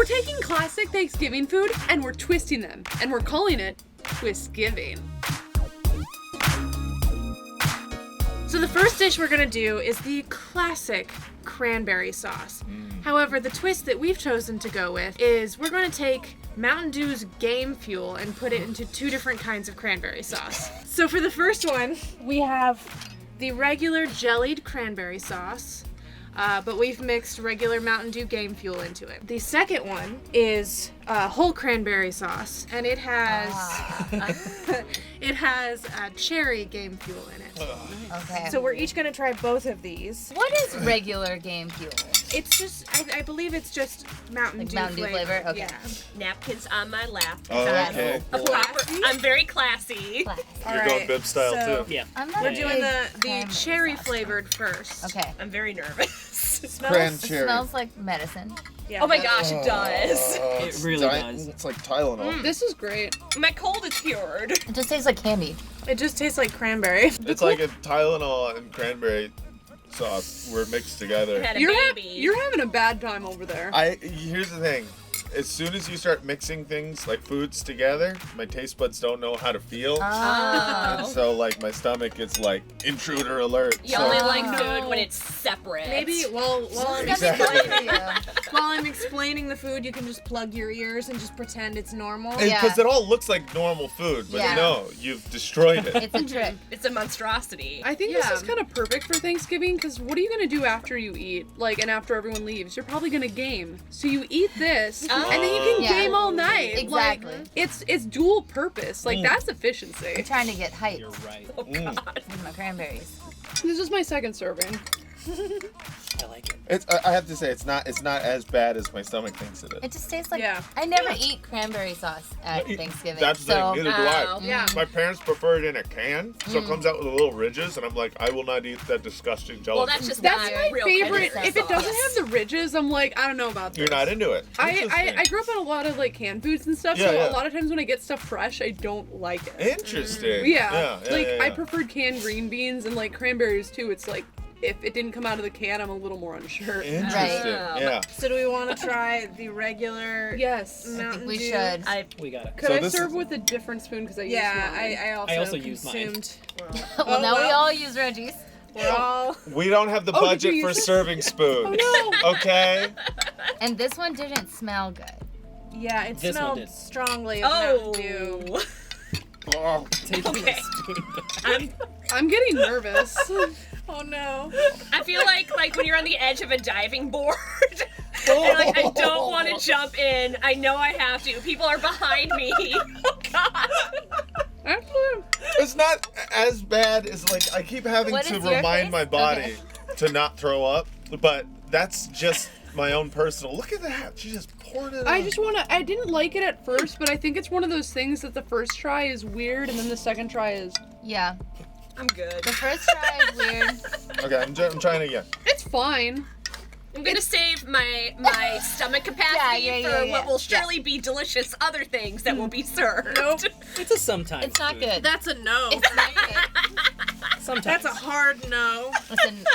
taking classic Thanksgiving food and we're twisting them, and we're calling it TWISTGIVING. So the first dish we're gonna do is the classic cranberry sauce. However, the twist that we've chosen to go with is we're gonna take Mountain Dew's Game Fuel and put it into 2 different kinds of cranberry sauce. So for the first one, we have the regular jellied cranberry sauce, but we've mixed regular Mountain Dew Game Fuel into it. The second one is whole cranberry sauce, and it has it has cherry Game Fuel in it. Okay. So we're each gonna try both of these. What is regular Game Fuel? It's just, I believe it's just Mountain Like Dew Mountain Dew flavor? Okay. Yeah. Napkins on my lap. Oh, okay. A proper, I'm very classy. You're going bib style so- too. Yeah. I'm not We're a doing big the cranberry cherry sauce. flavored first. Okay. I'm very nervous. Smells, Cran it cherry. smells like medicine. Yeah. Oh my gosh, it does. It really does. It's like Tylenol. This is great. My cold is cured. It just tastes like candy. It just tastes like cranberry. It's like if Tylenol and cranberry sauce were mixed together. Had a You're baby. you're having a bad time over there. Here's the thing. As soon as you start mixing things like foods together, my taste buds don't know how to feel. Oh. So like my stomach is like intruder alert. You So- only like food when it's separate. Maybe while Exactly. I'm explaining the food, you can just plug your ears and just pretend it's normal. Because it all looks like normal food, but Yeah. no, you've destroyed it. It's a trick. It's a monstrosity. I think this is kind of perfect for Thanksgiving, because what are you gonna do after you eat? Like, and after everyone leaves, you're probably gonna game. So you eat this, and then you can Yeah. game all night. Exactly. Like, it's dual purpose. Like, that's efficiency. I'm trying to get hyped You're right. Oh God. with my cranberries. This is my second serving. I like it. I have to say, it's not as bad as my stomach thinks it is. It just tastes like Yeah. I never eat cranberry sauce at Thanksgiving. That's the so thing, neither do I. Oh. Yeah. My parents prefer it in a can, so it comes out with little ridges, and I'm like, I will not eat that disgusting gelatin. Well, that's just That's not my real favorite. cranberry If it doesn't sauce. have the ridges, I'm like, I don't know about this. You're not into it. I grew up on a lot of like canned foods and stuff, Yeah, so yeah. a lot of times when I get stuff fresh, I don't like it. Interesting. Yeah, like yeah. I preferred canned green beans and like cranberries too. It's like if it didn't come out of the can, I'm a little more unsure. Interesting. Right. Yeah. So do we want to try the regular? Yes. I Mountain think we Dew? should. We got it. Could So I this serve is- with a different spoon because I used mine? I I also used mine. consumed. well, now we all use Reggie's. We're all. We don't have the Oh, did budget you for use it? serving spoons. Oh no! Okay. And this one didn't smell good. Yeah, it This one smelled did. strongly of Oh. Mountain Dew. Oh. Taking Okay. a spoon back. I'm getting nervous. Oh no. I feel like when you're on the edge of a diving board. And like I don't want to jump in. I know I have to. People are behind me. Oh God. Actually, It's not as bad as like I keep having What to is your remind face? my body Okay. to not throw up, but that's just my own personal. Look at that. She just poured it I on. just wanna. I didn't like it at first, but I think it's one of those things that the first try is weird, and then the second try is. Yeah. I'm good. The first try is weird. Okay, I'm trying again. It's fine. I'm gonna save my stomach capacity Yeah, for yeah. what will surely be delicious other things that will be served. Nope. It's a sometimes. It's not food. good. That's a no. It's not good. Sometimes. That's a hard no.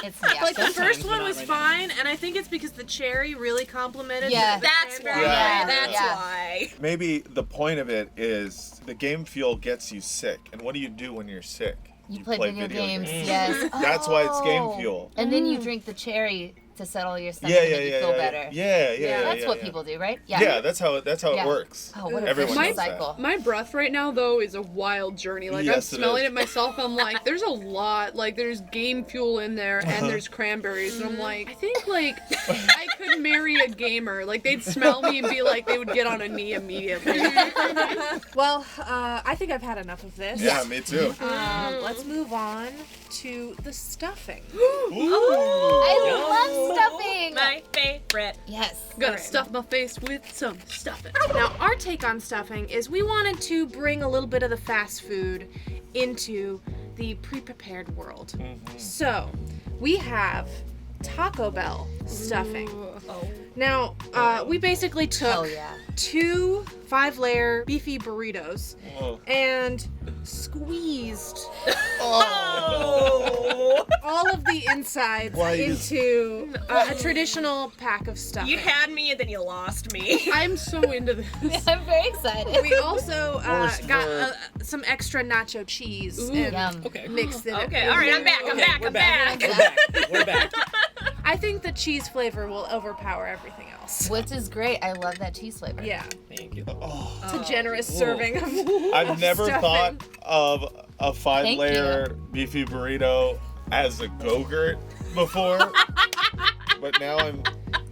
It's yeah. Like the Sometimes, first but one not was right now. fine, and I think it's because the cherry really complemented. Yeah. the That's why. cranberry. Yeah, That's yeah. why. Maybe the point of it is the game fuel gets you sick, and what do you do when you're sick? You play video games. Yes. That's why it's game Oh. fuel. And then you drink the cherry to settle your stomach Yeah, and yeah, make yeah, you feel yeah, better. yeah. That's what yeah. people do, right? Yeah, that's how it Yeah. works. Oh, what a Everyone vicious knows that. cycle. My breath right now, though, is a wild journey. Like, Yes, I'm it smelling is. it myself. I'm like, there's a lot. Like, there's game fuel in there, and there's cranberries. And I'm like, I think, like, I could marry a gamer. Like, they'd smell me and be like, they would get on a knee immediately. Well, I think I've had enough of this. Yeah, me too. Let's move on to the stuffing. I love stuffing. My favorite. Yes. Gotta stuff my face with some stuffing. Now, our take on stuffing is we wanted to bring a little bit of the fast food into the pre-prepared world. So, we have Taco Bell stuffing. Oh. Now, we basically took Oh yeah. 2 5-layer beefy burritos Oh. and squeezed Oh. all of the insides Why you into a traditional pack of stuffing. You had me and then you lost me. I'm so into this. I'm very excited. We also Worst got word. some extra nacho cheese Ooh. and Yum. Okay. mixed it. Okay, all right, I'm back. I'm back. We're I'm back. back. We're back. I think the cheese flavor will overpower everything else. Which is great. I love that cheese flavor. Yeah, Thank you. Oh. it's a generous Whoa. serving of I've never stuffing. thought of a Thank 5-layer beefy burrito as a Go-Gurt before, but now I'm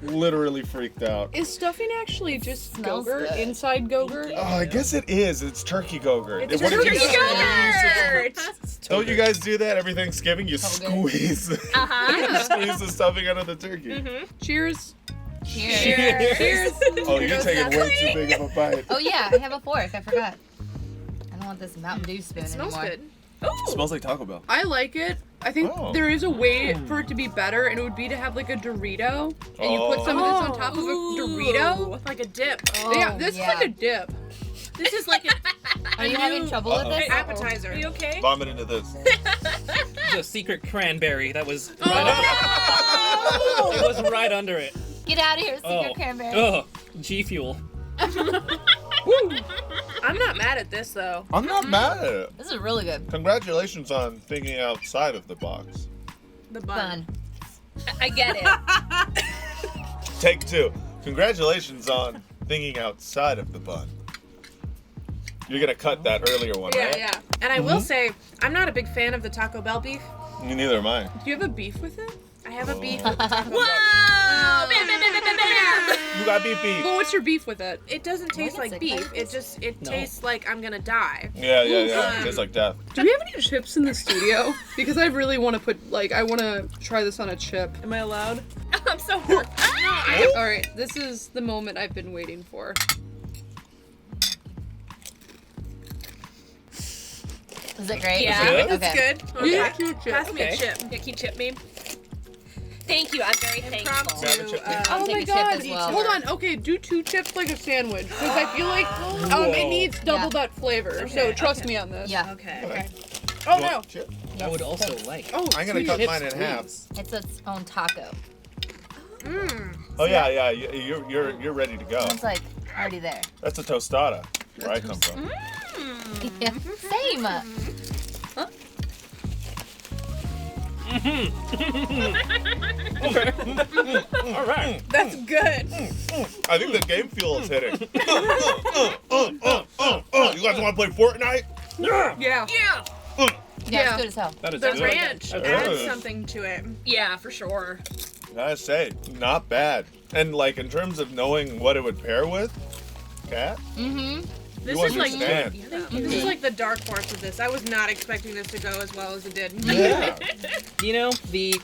literally freaked out. Is stuffing actually just Smells Go-Gurt good. inside Go-Gurt? Oh, I guess it is. It's turkey Go-Gurt. It's What did turkey you Yogurt. Don't you guys do that every Thanksgiving? You squeeze, Uh-huh. you squeeze the stuffing out of the turkey. Cheers. Cheers. Cheers. Oh, you're taking way too big of a bite. Oh yeah, I have a fork. I forgot. I don't want this Mountain Dew spoon It smells anymore. good. It smells like Taco Bell. I like it. I think Oh. there is a way for it to be better, and it would be to have like a Dorito, and you put some of this on top of a Dorito. Like a dip. Yeah, this is like a dip. This is like Are you having trouble with Uh-oh. this? an appetizer. Are you okay? Vomit into this. The secret cranberry that was right under it. It was right under it. Get out of here, secret Oh. cranberry. Oh, G Fuel. I'm not mad at this though. I'm not mad at it. This is really good. Congratulations on thinking outside of the box. The bun. Fun. I get it. Take 2. Congratulations on thinking outside of the bun. You're gonna cut that earlier one, Yeah, right? yeah. And I will say, I'm not a big fan of the Taco Bell beef. Neither am I. Do you have a beef with it? I have a beef with the Taco Bell. Whoa! Bam, bam, bam, bam, bam, bam. You got beef. Well, what's your beef with it? It doesn't taste What is like it, beef. Titus? It No. tastes like I'm gonna die. Yeah. It tastes like death. Do we have any chips in the studio? Because I really want to put, like, I want to try this on a chip. Am I allowed? I'm so hurt. All right, this is the moment I've been waiting for. Is it great? Yeah. Good? It's Okay. good. Okay. Yeah, cute chip. Pass me a Okay. chip. Yeah, can you chip me? Thank you. I'm very thankful. Impromptu. Grab a chip. I'll Oh take my a chip god! as well. Hold on. Okay, do 2 chips like a sandwich because I feel like it Whoa. needs double Yeah. that flavor. so Okay, trust me on this. Yeah. Okay. Okay. Oh You no. want chip? I would also like. Oh, I'm gonna sweet. cut Chips, mine in half. please. It's its own taco. Mmm. Oh yeah. You're ready to go. It's like already there. That's a tostada, where I come from. Yeah. Same. All right. That's good. I think the game fuel is hitting. You guys want to play Fortnite? Yeah. Yeah. Yeah. Yeah, Yeah. it's good as hell. That is The good. ranch That's adds good. something to it. Yeah, for sure. Gotta say, not bad. And like in terms of knowing what it would pair with, Kat, Mm-hmm. This you is like understand. this is like the dark horse of this. I was not expecting this to go as well as it did. Yeah. You know, the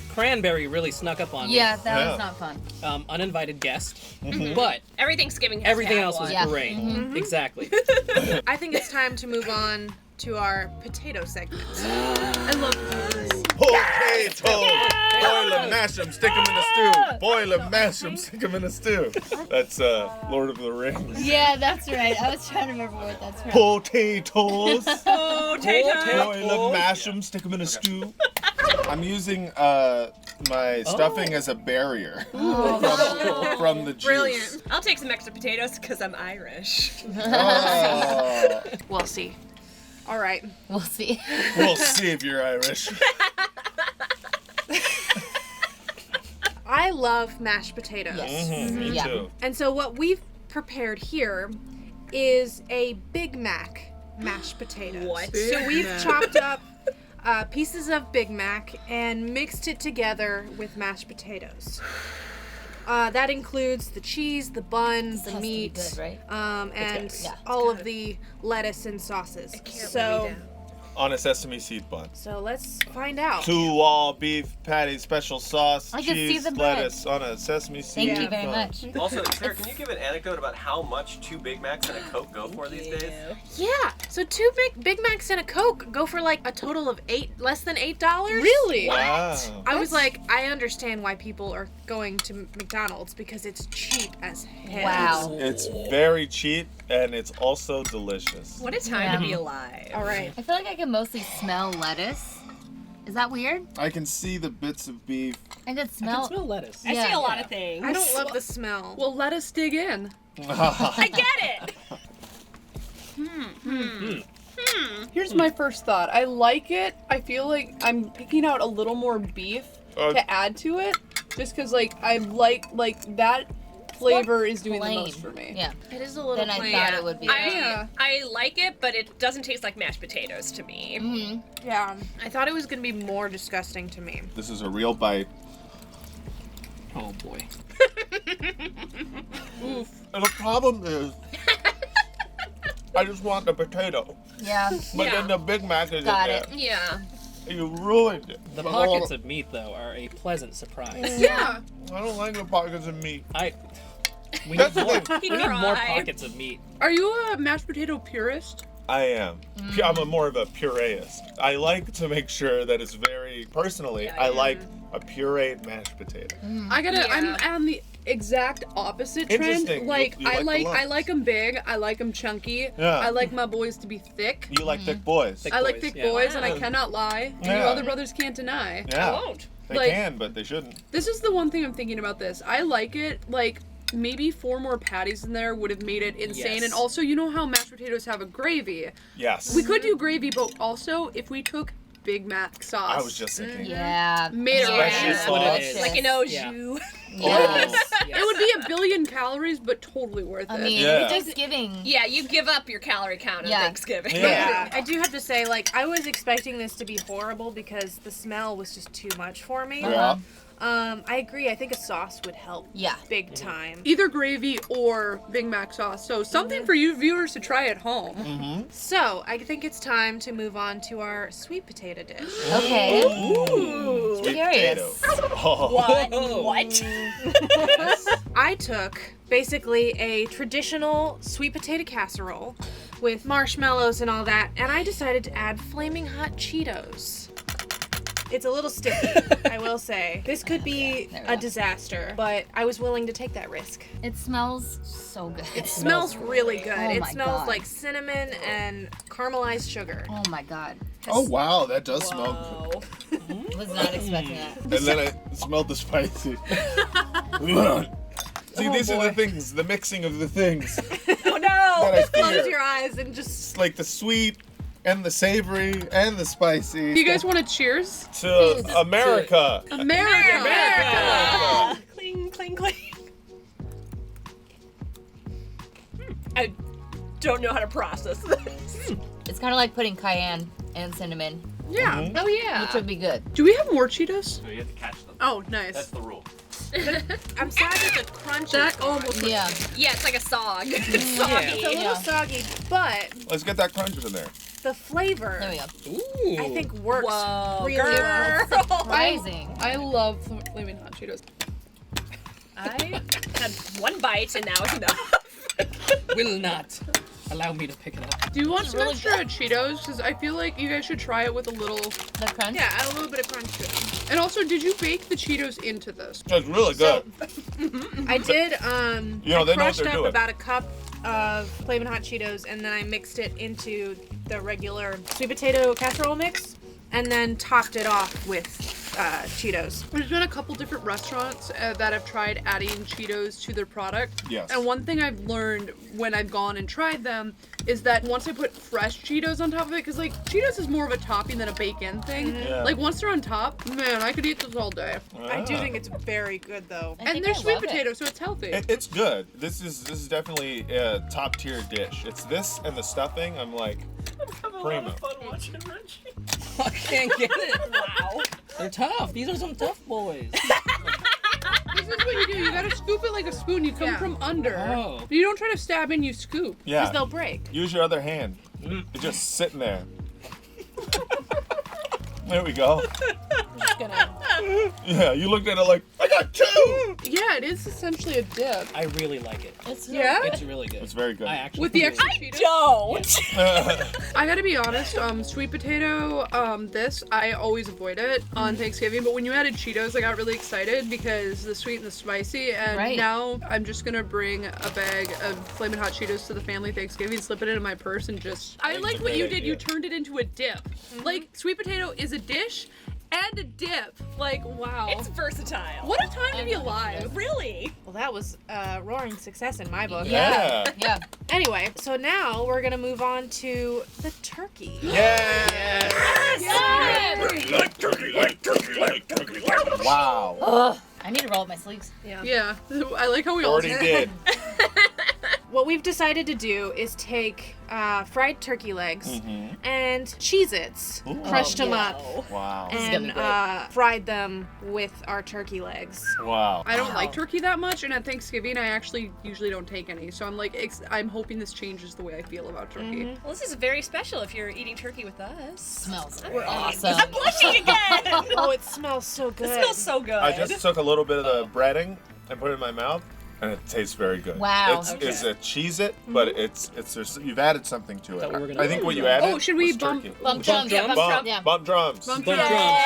cranberry really snuck up on me. Yeah, that Yeah. was not fun. Uninvited guest. But Every Thanksgiving has everything to have else was one. Yeah. great. Exactly. I think it's time to move on to our potato segment. I love potatoes. Potatoes! Boil them, mash them, stick them in a stew. Boil them, mash them, stick them in a stew. That's Lord of the Rings. Yeah, that's right. I was trying to remember what that's from. Potatoes! Potato. Boil them, mash them, stick them in a stew. I'm using my stuffing as a barrier from the juice. Brilliant. I'll take some extra potatoes because I'm Irish. Oh. We'll see. All right. We'll see. We'll see if you're Irish. I love mashed potatoes. Yes. Me Yeah. too. And so what we've prepared here is a Big Mac mashed potatoes. What? So we've chopped up pieces of Big Mac and mixed it together with mashed potatoes. That includes the cheese, the bun, This the has to be meat, good, right? and Yeah. all of the lettuce and sauces. Can't let me So down. on a sesame seed bun. So let's find out. 2 all beef patties, special sauce, I can see cheese, the bread. lettuce on a sesame seed Thank you very bun. much. Also, Sarah, can you give an anecdote about how much 2 Big Macs and a Coke go for these days? Yeah. So 2 Big Macs and a Coke go for like a total of less than $8. Really? Wow. I was like, I understand why people are going to McDonald's because it's cheap as hell. Wow. It's very cheap and it's also delicious. What a time to be alive. All right. I feel like I can mostly smell lettuce. Is that weird? I can see the bits of beef. I could I can smell. smell lettuce. I Yeah. see a lot of things. I don't love the smell. Well, let us dig in. I get it. Here's my first thought. I like it. I feel like I'm picking out a little more beef to add to it, just because like I like that flavor is doing the Plain. most for me. Yeah. It is a little Then I plain. thought it would be. I like it, but it doesn't taste like mashed potatoes to me. Mm-hmm. Yeah. I thought it was gonna be more disgusting to me. This is a real bite. Oh boy. And the problem is, I just want the potato. Yeah. But Yeah. then the Big Mac is Got in it. there. Yeah. You ruined it. The pockets of meat, though, are a pleasant surprise. Yeah. I don't like the pockets of meat. We That's need more, the He we need more cried. pockets of meat. Are you a mashed potato purist? I am. I'm more of a pureist. I like to make sure that it's very, personally, I like a pureed mashed potato. I gotta. Yeah. I'm on the exact opposite trend. Interesting. Like You I like the like lumps. them big. I like them chunky. Yeah. I like my boys to be thick. You like thick boys. Thick I like boys, thick yeah. boys, and I Wow. cannot lie. And Yeah. you other brothers can't deny. Yeah. I won't. They Like- can, but they shouldn't. This is the one thing I'm thinking about this. I like it, like, maybe 4 more patties in there would have made it insane. Yes. And also, you know how mashed potatoes have a gravy? Yes. We could do gravy, but also, if we took Big Mac sauce. I was just thinking. Yeah. Made it Yeah. right. That's what it Delicious. is. Like an au Yeah. jus. Yes. Yes. It would be a billion calories, but totally worth I it. mean, Yeah. Thanksgiving. Yeah, you give up your calorie count at Yeah. Thanksgiving. Yeah. I do have to say, like, I was expecting this to be horrible because the smell was just too much for me. Yeah. I agree. I think a sauce would help Yeah. big time. Either gravy or Big Mac sauce. So something for you viewers to try at home. So, I think it's time to move on to our sweet potato dish. Okay. Ooh. Sweet Curious. potato. Oh. What? Whoa. What? I took basically a traditional sweet potato casserole with marshmallows and all that, and I decided to add flaming hot Cheetos. It's a little sticky, I will say. This could be There we a go. disaster, but I was willing to take that risk. It smells so good. It smells really good. Oh It my smells God. like cinnamon and caramelized sugar. Oh my god. Oh, wow. That does smell Whoa. Was not expecting that. good. And then I smelled the spicy. See, these are the things, the mixing of the things Oh that no! I Close fear. your eyes and just It's like the sweet and the savory and the spicy. Do you guys want to cheers? to America. America! America! Cling, cling, cling. I don't know how to process this. It's kind of like putting cayenne and cinnamon, Yeah. Oh, yeah. which would be good. Do we have more Cheetos? So you have to catch them. Oh, nice. That's the rule. I'm sad that the crunch That is gone. almost Yeah. Yeah, it's like a sog. It's It's soggy. a little Yeah. soggy, but Let's get that crunch in there. the flavor There we go. Ooh. I think works Whoa, really girl. well. Surprising. I love flaming hot Cheetos. I had one bite and now it's enough. Will not allow me to pick it up. Do you want It's some really extra Cheetos? Because I feel like you guys should try it with a little. The crunch. Yeah, add a little bit of crunch to it. And also, did you bake the Cheetos into this? It's really good. I did, You know, I they know what crushed they're up doing. about a cup of Flamin' Hot Cheetos, and then I mixed it into the regular sweet potato casserole mix, and then topped it off with Cheetos. There's been a couple different restaurants that have tried adding Cheetos to their product. Yes. And one thing I've learned when I've gone and tried them is that once I put fresh Cheetos on top of it, because like Cheetos is more of a topping than a bake-in thing. Yeah. Like once they're on top, man, I could eat this all day. I do think it's very good, though. I And think they're I sweet love it. potatoes, so it's healthy. It's good. This is definitely a top tier dish. It's this and the stuffing. I'm like, primo. I can't get it. Wow. They're tough. These are some tough boys. This is what you do. You gotta scoop it like a spoon. You come Yeah. from under. Oh. You don't try to stab in, you scoop. Yeah. Because they'll break. Use your other hand. It's just sitting there. There we go. I'm just gonna. Yeah, you looked at it like, I got 2! Yeah, it is essentially a dip. I really like it. Yeah? It's really good. It's very good. I actually With the really extra like Cheetos? Don't. I gotta be honest, sweet potato, I always avoid it on Thanksgiving, but when you added Cheetos, I got really excited because the sweet and the spicy, and Right. now I'm just gonna bring a bag of Flamin' Hot Cheetos to the family Thanksgiving, slip it into my purse, and just... I like what you did, you turned it into a dip. Like, sweet potato is a dish and a dip. Like, wow. It's versatile. What a time to be alive. Really? Well, that was a roaring success in my book. Yeah. Yeah. Anyway, so now we're gonna move on to the turkey. Yeah. Like turkey. Wow. Ugh. I need to roll up my sleeves. Yeah, I like how we all Already did. What we've decided to do is take fried turkey legs and Cheez-Its, Ooh. crushed them up, Wow. is gonna be and fried them with our turkey legs. Wow. I don't like turkey that much, and at Thanksgiving I actually usually don't take any. So I'm like, I'm hoping this changes the way I feel about turkey. Well, this is very special if you're eating turkey with us. Smells We're awesome. I'm blushing again. Oh, it smells so good. It smells so good. I just took a little bit of the breading and put it in my mouth, and it tastes very good. Wow. It's a Cheez-It, but you've added something to that what we're it. gonna I think do? what you added Oh, should we was bump- turkey. Bump drums. Yeah, bump Bump, Yeah. bump drums. Bump Bump drums. drums.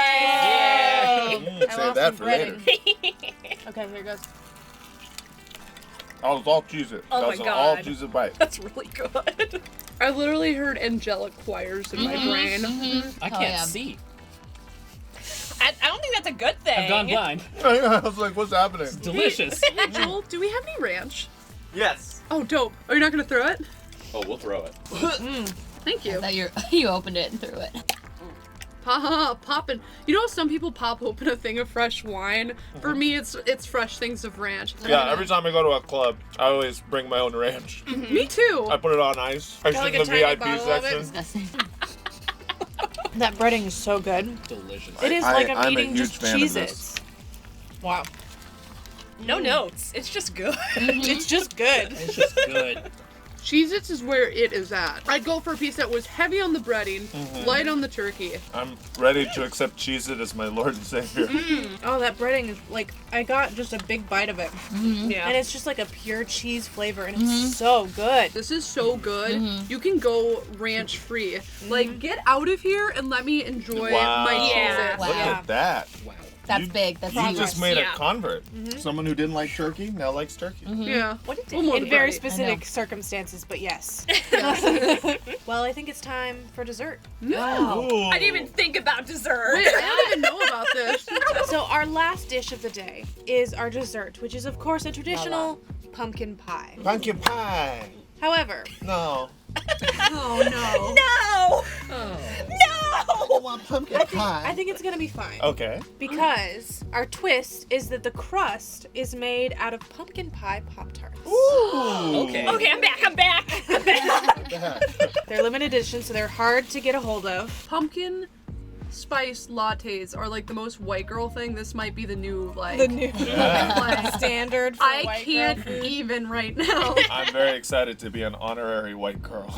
Save that for later. Okay, here goes. Oh, it's all Cheez-It. Oh That's my an all God. Cheez-It bite. That's really good. I literally heard angelic choirs in my brain. I can't yeah. see. I don't think that's a good thing. I've gone blind. I was like, what's happening? Delicious. Joel, do we have any ranch? Yes. Oh, dope. Are you not gonna throw it? Oh, we'll throw it. Thank you. That you opened it and threw it. Popping. You know, some people pop open a thing of fresh wine. For me, it's fresh things of ranch. Yeah, every time I go to a club, I always bring my own ranch. Me too. I put it on ice. I like in a the tiny VIP bottle of it? section. Disgusting. That breading is so good. Delicious. It is like I'm I'm a eating huge just fan of this. Cheez-Its. Wow. No notes. It's just good. It's just good. It's just good. Cheez-Its is where it is at. I'd go for a piece that was heavy on the breading, light on the turkey. I'm ready to accept Cheez-It as my Lord and Savior. Oh, that breading is like, I got just a big bite of it. Yeah. And it's just like a pure cheese flavor, and it's so good. This is so good. You can go ranch free. Like, get out of here and let me enjoy Wow. my Yeah. Cheez-Its. Look Yeah. at that. Wow. That's You- big. That's You huge. just made Yeah. a convert. Someone who didn't like turkey now likes turkey. Yeah. What did Well, more In the very breading. specific circumstances, but yes. Well, I think it's time for dessert. Ooh. I didn't even think about dessert. Wait, I don't even know about this. So our last dish of the day is our dessert, which is of course a traditional pumpkin pie. Pumpkin pie. However, No. Oh no. No! I No! want pumpkin I pie. think it's gonna be fine. Okay. Because our twist is that the crust is made out of pumpkin pie Pop-Tarts. Ooh. Okay. Okay, I'm back. I'm back. They're limited edition, so they're hard to get a hold of. Pumpkin spice lattes are like the most white girl thing. This might be the new like. Yeah. Standard for I white can't girl food. even right now. I'm very excited to be an honorary white girl.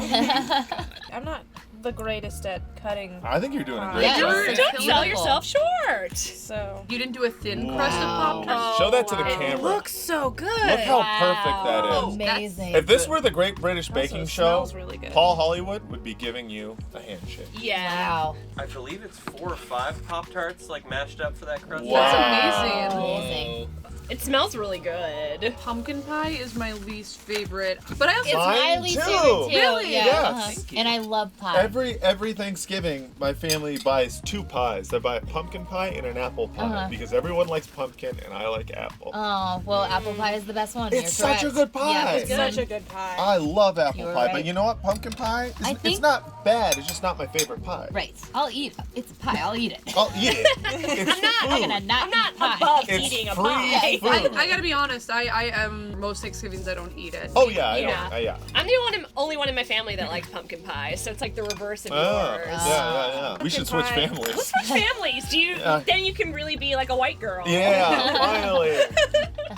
I'm not the greatest at cutting, I think you're doing a great Yeah, job. you're- Don't Killing sell it. yourself short. so You didn't do a thin crust of Wow. Pop-Tarts? Show that to the Wow. camera. it looks so good. Look how perfect that is. Amazing. If this were the Great British Baking it Show, smells really good. Paul Hollywood would be giving you a handshake. Yeah. Wow. I believe it's 4 or 5 Pop-Tarts like mashed up for that crust. Wow. That's amazing. Amazing. It smells really good. Pumpkin pie is my least favorite, but I also It's Mine my least too. favorite too. Really? Yeah. Yes. uh-huh. Thank you. And I love pie. Every Thanksgiving, my family buys 2 pies. They buy a pumpkin pie and an apple pie Uh-huh. because everyone likes pumpkin and I like apple. Oh, well, apple pie is the best one. It's You're such a correct. good pie. Yeah, It's such a good pie. I love apple You were pie, right. but you know what? Pumpkin pie, is, I it's think- not bad. It's just not my favorite pie. Right. I'll eat. It's a pie. I'll eat it. I'll eat it. It's I'm food. gonna not eat pie. Above It's eating a free pie. food. I gotta be honest. I am most Thanksgivings I don't eat it. Oh yeah, I Yeah. don't. Yeah. I'm the only one in my family that likes pumpkin pie, so it's like the reverse of Oh, yours. yeah. We should switch pie. families. Let's switch families. Do you? Yeah. Then you can really be like a white girl. Yeah, finally.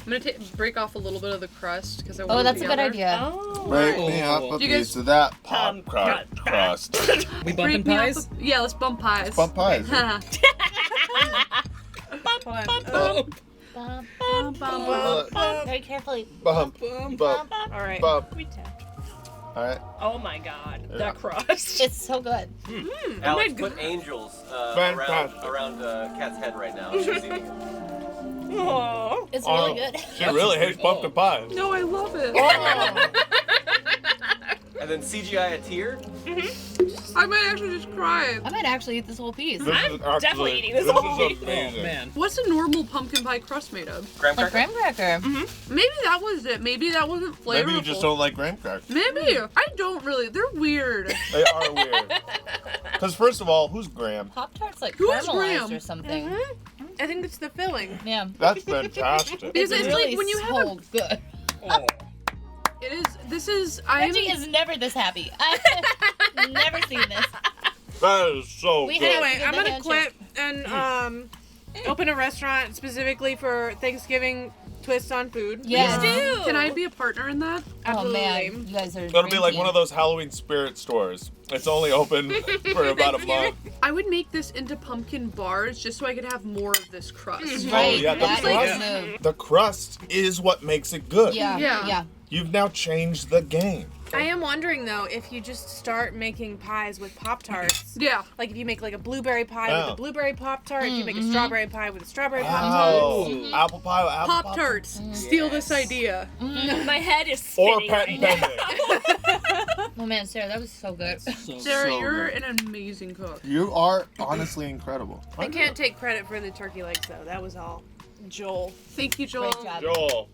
I'm gonna break off a little bit of the crust because I want. Oh, that's a good idea. Oh. Break me up a Do you guys- piece of that pop crust. We bumping pies? Yeah, let's bump pies. Bump pies. Very carefully. Bump. Bump. All right. Bump. All right. Oh my god, Yeah. the crust. It's so good. Alex, put angels around Kat's head right now. She's eating it. Oh. It's really good. She really hates pumpkin pie. No, I love it. And then CGI a tear. I might actually just cry. I might actually eat this whole piece. This I'm is actually, definitely eating this whole is piece. Oh, amazing. man. What's a normal pumpkin pie crust made of? Graham Like cracker. graham cracker. Maybe that was it. Maybe that wasn't flavorful. Maybe you just don't like graham crackers. Maybe. I don't really. They're weird. They are weird. Because first of all, who's Graham? Pop-Tart's like Who's caramelized Graham? or something. I think it's the filling. Yeah. That's fantastic. Because it's really like when you have so good. Oh. it is. This is. I'm. Reggie is never this happy. I've never seen this. That is so We good. have- Anyway, Give I'm the gonna handshake. quit and open a restaurant specifically for Thanksgiving twists on food. Yeah. do. Can I be a partner in that? Oh Absolutely. man, you guys are. It'll be like one of those Halloween spirit stores. It's only open for about a month. I would make this into pumpkin bars just so I could have more of this crust. Right. yeah, the that crust. is the move. The crust is what makes it good. Yeah. Yeah. Yeah. You've now changed the game. I am wondering though if you just start making pies with Pop-Tarts. Yeah. Like if you make like a blueberry pie with Oh. a blueberry Pop-Tart, if you make a strawberry pie with a strawberry Pop-Tart. Oh, apple pie with apple Pop Tarts. Steal this idea. My head is Or spinning patent right now. pending. Oh man, Sarah, that was so good. Sarah, So you're good. an amazing cook. You are honestly incredible. I can't take credit for the turkey legs though. That was all Joel. Thank you, Joel. Great job. Joel.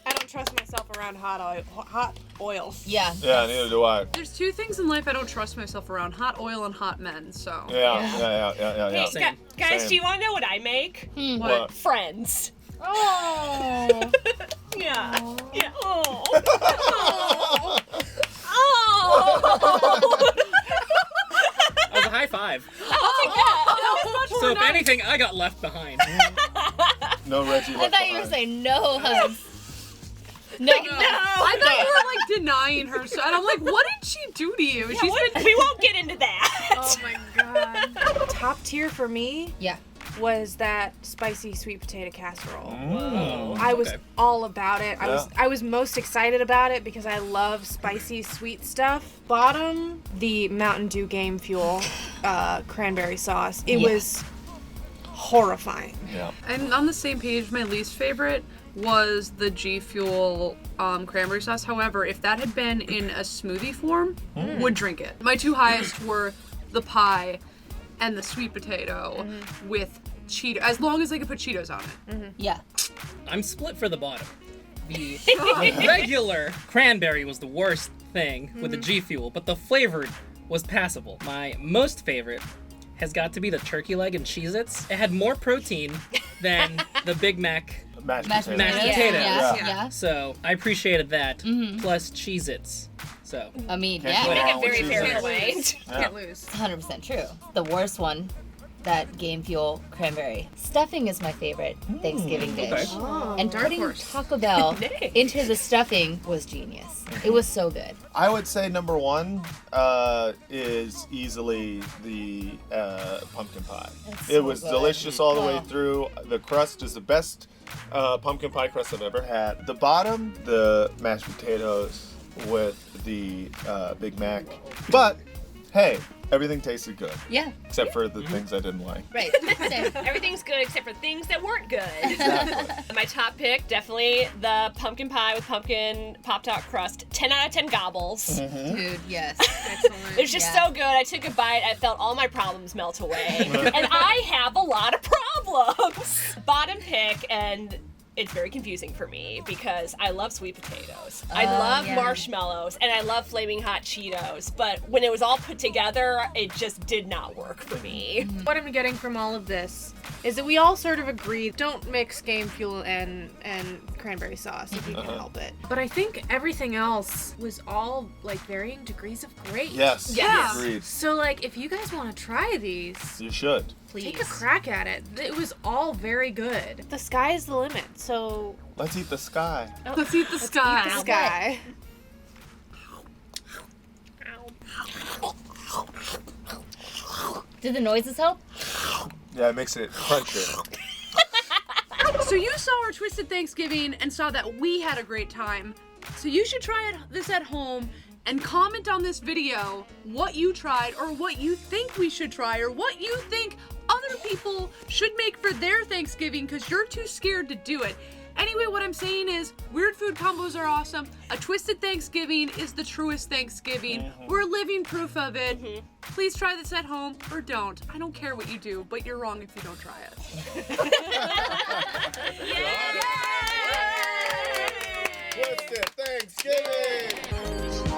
I don't trust myself around hot oil. Yeah. Yeah, neither do I. There's two things in life I don't trust myself around: hot oil and hot men. So. Yeah. Hey, Same. guys, Same. do you want to know what I make? What? Friends. Oh. Yeah. Yeah. Oh. Oh. That was a high five. Oh. So if anything, I got left behind. No Reggie I left thought you were behind. saying no hugs. No. I thought you were like denying her, so and I'm like, what did she do to you? She's been. We won't get into that. Oh my god. Top tier for me Yeah. was that spicy sweet potato casserole. Oh, I was okay. all about it. I was most excited about it because I love spicy sweet stuff. Bottom, the Mountain Dew Game Fuel cranberry sauce. It was horrifying. Yeah. And on the same page, my least favorite was the G Fuel cranberry sauce. However, if that had been in a smoothie form, would drink it. My two highest were the pie and the sweet potato with Cheetos, as long as I could put Cheetos on it. Yeah. I'm split for the bottom. The regular cranberry was the worst thing with the G Fuel, but the flavored was passable. My most favorite has got to be the turkey leg and Cheez-Its. It had more protein than the Big Mac. Mashed Mashed potatoes. Mashed potatoes. potatoes. Yeah. Yeah. Yeah. So I appreciated that, plus Cheez-Its. So I mean, Can't yeah. go Make wrong it very with fair Cheez-Its. in a way. Can't lose. 100% true. The worst one, that Game Fuel cranberry. Stuffing is my favorite Thanksgiving dish. okay. Oh, And dark putting horse. Taco Bell Nice. into the stuffing was genius. It was so good. I would say number one is easily the pumpkin pie. It's It so was good. delicious all the way Oh. through. The crust is the best pumpkin pie crust I've ever had. The bottom, the mashed potatoes with the Big Mac. But hey, everything tasted good Yeah. except for the things I didn't like. Right. Same. Everything's good except for things that weren't good. Exactly. My top pick, definitely the pumpkin pie with pumpkin Pop-Tart crust. 10 out of 10 gobbles. Dude, yes. Excellent. It was just Yeah. so good. I took a bite. I felt all my problems melt away. And I have a lot of problems. Bottom pick, and it's very confusing for me because I love sweet potatoes. I love yeah. marshmallows, and I love flaming hot Cheetos. But when it was all put together, it just did not work for me. What I'm getting from all of this is that we all sort of agree, don't mix Game Fuel and cranberry sauce if you can help it. But I think everything else was all like varying degrees of great. Yes. Yes. Agreed. So like if you guys want to try these, You should. please. Take a crack at it. It was all very good. The sky is the limit, so Let's eat the sky. Let's eat the sky. the sky. Did the noises help? Yeah, it makes it crunchier. So you saw our Twisted Thanksgiving and saw that we had a great time. So you should try this at home and comment on this video what you tried or what you think we should try or what you think other people should make for their Thanksgiving because you're too scared to do it. Anyway, what I'm saying is weird food combos are awesome. A Twisted Thanksgiving is the truest Thanksgiving. We're living proof of it. Please try this at home or don't. I don't care what you do, but you're wrong if you don't try it. Twisted Thanksgiving!